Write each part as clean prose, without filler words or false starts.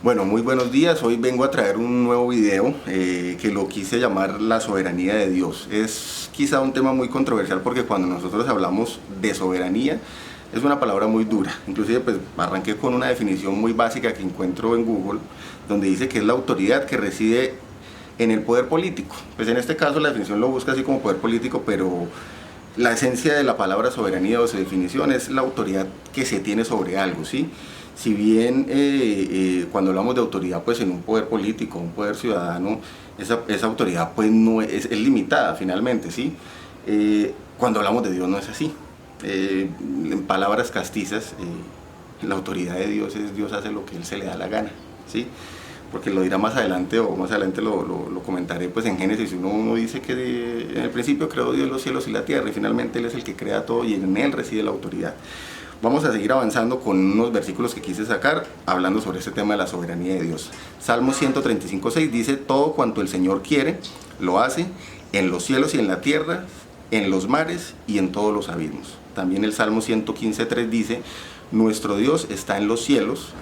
Bueno, muy buenos días. Hoy vengo a traer un nuevo video que lo quise llamar La soberanía de Dios. Es quizá un tema muy controversial porque cuando nosotros hablamos de soberanía es una palabra muy dura. Inclusive pues arranqué con una definición muy básica que encuentro en Google, donde dice que es la autoridad que reside en el poder político. Pues en este caso la definición lo busca así como poder político, pero la esencia de la palabra soberanía o su definición es la autoridad que se tiene sobre algo, ¿sí? Si bien cuando hablamos de autoridad pues en un poder político, un poder ciudadano, esa autoridad pues no es limitada finalmente, ¿sí? Cuando hablamos de Dios no es así. En palabras castizas, la autoridad de Dios es Dios hace lo que Él se le da la gana, ¿sí? Porque lo dirá más adelante o más adelante lo comentaré pues en Génesis. Uno dice que en el principio creó Dios los cielos y la tierra y finalmente Él es el que crea todo y en Él reside la autoridad. Vamos a seguir avanzando con unos versículos que quise sacar hablando sobre este tema de la soberanía de Dios. Salmo 135:6 dice: todo cuanto el Señor quiere lo hace en los cielos y en la tierra, en los mares y en todos los abismos. También el Salmo 115:3 dice: nuestro Dios está en los cielos,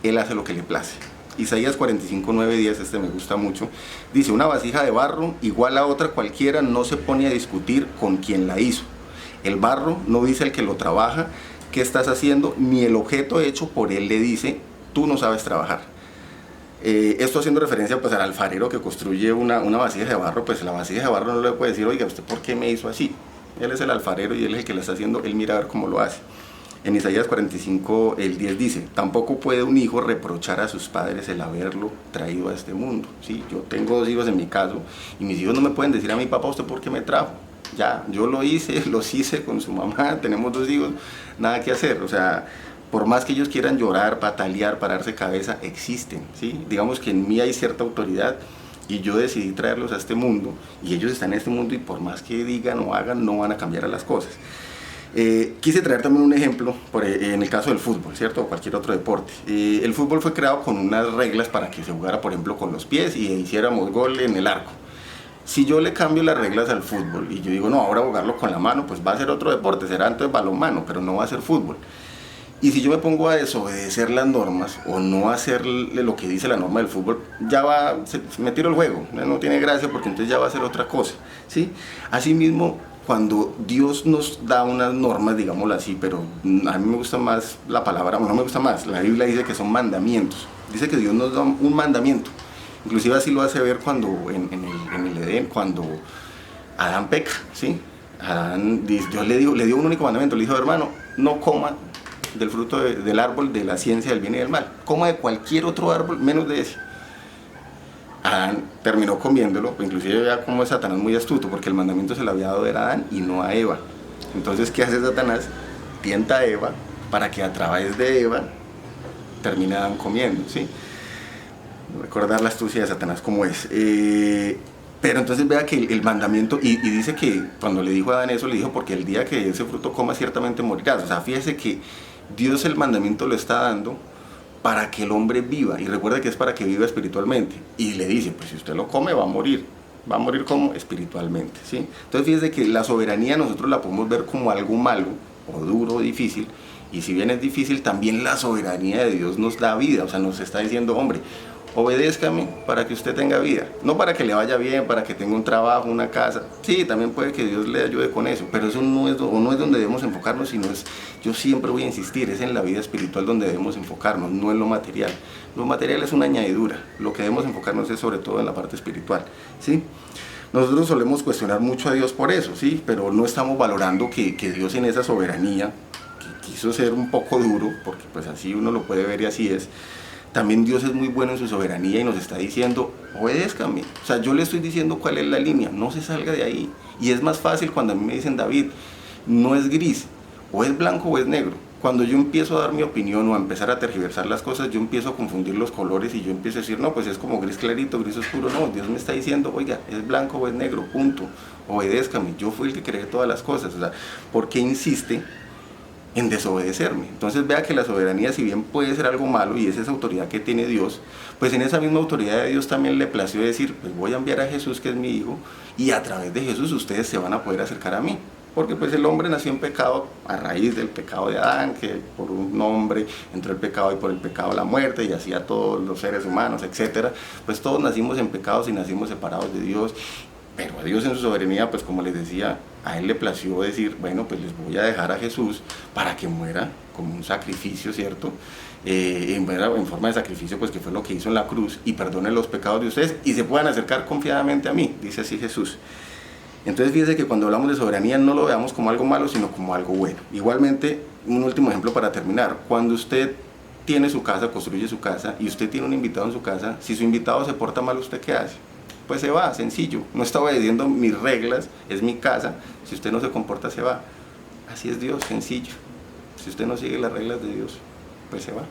Él hace lo que le place. Isaías 45:9-10, este me gusta mucho, dice: una vasija de barro igual a otra cualquiera no se pone a discutir con quien la hizo. El barro no dice al que lo trabaja: ¿qué estás haciendo? Ni el objeto hecho por él le dice: tú no sabes trabajar. Esto haciendo referencia pues al alfarero que construye una vasija de barro. Pues la vasija de barro no le puede decir: oiga, ¿usted por qué me hizo así? Él es el alfarero y él es el que la está haciendo, él mira a ver cómo lo hace. En Isaías 45:10 dice: tampoco puede un hijo reprochar a sus padres el haberlo traído a este mundo, ¿sí? Yo tengo 2 hijos en mi caso y mis hijos no me pueden decir a mi papá: ¿usted por qué me trajo? Ya, yo los hice con su mamá, tenemos 2 hijos, nada que hacer. O sea, por más que ellos quieran llorar, patalear, pararse cabeza, existen, ¿sí? Digamos que en mí hay cierta autoridad y yo decidí traerlos a este mundo y ellos están en este mundo y por más que digan o hagan, no van a cambiar a las cosas. Quise traer también un ejemplo en el caso del fútbol, ¿cierto? O cualquier otro deporte. El fútbol fue creado con unas reglas para que se jugara, por ejemplo, con los pies y hiciéramos gol en el arco. Si yo le cambio las reglas al fútbol y yo digo: no, ahora jugarlo con la mano, pues va a ser otro deporte, será entonces balonmano, pero no va a ser fútbol. Y si yo me pongo a desobedecer las normas o no hacerle lo que dice la norma del fútbol, ya me tiro el juego, no tiene gracia porque entonces ya va a ser otra cosa, ¿sí? Asimismo, cuando Dios nos da unas normas, digámoslo así, pero a mí me gusta más la palabra, no me gusta más, la Biblia dice que son mandamientos, dice que Dios nos da un mandamiento. Inclusive así lo hace ver cuando en el Edén, cuando Adán peca, ¿sí? Dios le dio un único mandamiento, le dijo: hermano, no coma del fruto del árbol de la ciencia del bien y del mal, coma de cualquier otro árbol menos de ese. Adán terminó comiéndolo, inclusive vea cómo es Satanás muy astuto, porque el mandamiento se lo había dado a Adán y no a Eva. Entonces, ¿qué hace Satanás? Tienta a Eva para que a través de Eva termine Adán comiendo, ¿sí? Recordar la astucia de Satanás como es. Pero entonces vea que el mandamiento, y dice que cuando le dijo a Adán eso, le dijo: porque el día que ese fruto coma ciertamente morirás. O sea, fíjese que Dios el mandamiento lo está dando para que el hombre viva, y recuerda que es para que viva espiritualmente. Y le dice: pues si usted lo come va a morir. ¿Va a morir como? Espiritualmente, ¿sí? Entonces fíjese que la soberanía nosotros la podemos ver como algo malo, o duro, o difícil. Y si bien es difícil, también la soberanía de Dios nos da vida. O sea, nos está diciendo: hombre, obedézcame para que usted tenga vida, no para que le vaya bien, para que tenga un trabajo, una casa. Sí, también puede que Dios le ayude con eso, pero eso no es donde debemos enfocarnos, sino yo siempre voy a insistir, es en la vida espiritual donde debemos enfocarnos, no en lo material. Lo material es una añadidura, lo que debemos enfocarnos es sobre todo en la parte espiritual, ¿sí? Nosotros solemos cuestionar mucho a Dios por eso, ¿sí? Pero no estamos valorando que Dios en esa soberanía, que quiso ser un poco duro, porque pues así uno lo puede ver y así es, también Dios es muy bueno en su soberanía y nos está diciendo: obedézcame. O sea, yo le estoy diciendo cuál es la línea, no se salga de ahí. Y es más fácil cuando a mí me dicen: David, no es gris, o es blanco o es negro. Cuando yo empiezo a dar mi opinión o a empezar a tergiversar las cosas, yo empiezo a confundir los colores y yo empiezo a decir: no, pues es como gris clarito, gris oscuro. No, Dios me está diciendo: oiga, es blanco o es negro, punto. Obedézcame, yo fui el que creé todas las cosas. O sea, ¿por qué insiste en desobedecerme? Entonces vea que la soberanía, si bien puede ser algo malo y es esa autoridad que tiene Dios, pues en esa misma autoridad de Dios también le plació decir: pues voy a enviar a Jesús, que es mi hijo, y a través de Jesús ustedes se van a poder acercar a mí. porque pues el hombre nació en pecado a raíz del pecado de Adán, que por un hombre entró el pecado y por el pecado la muerte, y así a todos los seres humanos, etcétera. Pues todos nacimos en pecados y nacimos separados de Dios, pero a Dios en su soberanía, pues como les decía, a Él le plació decir, bueno, pues les voy a dejar a Jesús para que muera como un sacrificio, ¿cierto? En forma de sacrificio, pues que fue lo que hizo en la cruz, y perdone los pecados de ustedes y se puedan acercar confiadamente a mí, dice así Jesús. Entonces fíjense que cuando hablamos de soberanía no lo veamos como algo malo, sino como algo bueno. Igualmente, un último ejemplo para terminar: cuando usted tiene su casa, construye su casa, y usted tiene un invitado en su casa, si su invitado se porta mal, ¿usted qué hace? Pues se va, sencillo. No está obedeciendo mis reglas, es mi casa. Si usted no se comporta, se va. Así es Dios, sencillo. Si usted no sigue las reglas de Dios, pues se va.